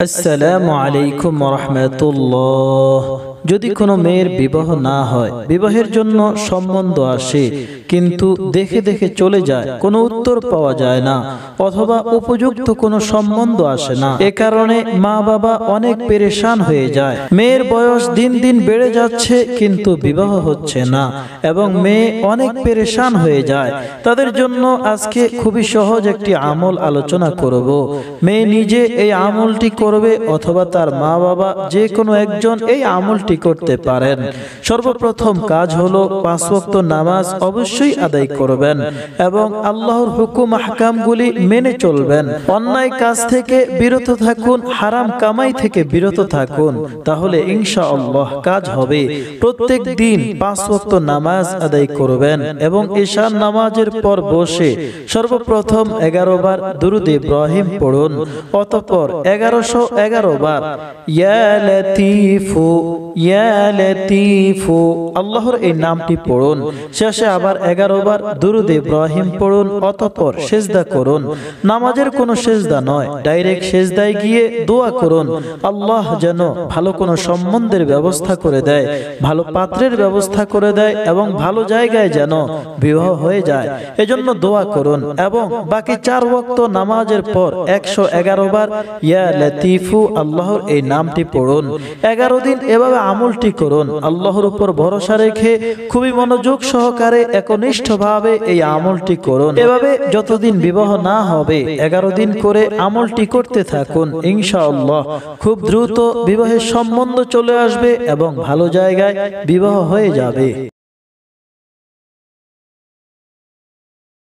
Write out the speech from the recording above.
আসসালামু আলাইকুম ওয়া রাহমাতুল্লাহ। যদি কোনো মেয়ের বিবাহ না হয়, বিবাহের জন্য সম্বন্ধ আসে কিন্তু দেখে দেখে চলে যায়, কোনো উত্তর পাওয়া যায় না, অথবা উপযুক্ত কোনো সম্বন্ধ আসে না, এ কারণে মা বাবা অনেক পেরেশান হয়ে যায়। মেয়ের বয়স দিন দিন বেড়ে যাচ্ছে কিন্তু বিবাহ হচ্ছে না এবং মেয়ে অনেক পেরেশান হয়ে যায়। তাদের জন্য আজকে খুবই সহজ একটি আমল আলোচনা করব। মেয়ে নিজে এই আমলটি করবে অথবা তার মা বাবা যে কোনো একজন এই আমলটি করতে পারেন। সর্বপ্রথম কাজ হলো 5 ওয়াক্ত নামাজ অবশ্যই আদায় করবেন এবং আল্লাহর হুকুম আহকামগুলি মেনে চলবেন। অন্যায় কাজ থেকে বিরত থাকুন, হারাম কামাই থেকে বিরত থাকুন, তাহলে ইনশাআল্লাহ কাজ হবে। প্রত্যেক দিন 5 ওয়াক্ত নামাজ আদায় করবেন এবং ঈশার নামাজের পর বসে সর্বপ্রথম 11 বার দুরূদ ইব্রাহিম পড়ুন, অতঃপর 1111 বার ইয়া লতীফু ইয়া লতীফু আল্লাহর এই নামটি পড়ুন। শেষে আবার 11 বার দুরূদ ইব্রাহিম পড়ুন, অতঃপর সিজদা করুন। নামাজের কোনো সিজদা নয়, ডাইরেক্ট সিজদায় গিয়ে দোয়া করুন আল্লাহ যেন ভালো কোনো সম্বন্ধের ব্যবস্থা করে দেয়, ভালো পাত্রের ব্যবস্থা করে দেয় এবং ভালো জায়গায় যেন বিবাহ হয়ে যায়, এজন্য দোয়া করুন। এবং বাকি 4 ওয়াক্ত নামাজের পর 111 বার ইয়া লতীফু আল্লাহর এই নামটি পড়ুন। 11 দিন এভাবে আমলটি করুন। আল্লাহর উপর ভরসা রেখে খুবই মনোযোগ সহকারে একনিষ্ঠভাবে এই আমলটি করুন। এভাবে যতদিন বিবাহ না হবে 11 দিন করে আমলটি করতে থাকুন। ইনশাআল্লাহ খুব দ্রুত বিবাহের সম্বন্ধ চলে আসবে এবং ভালো জায়গায় বিবাহ হয়ে যাবে।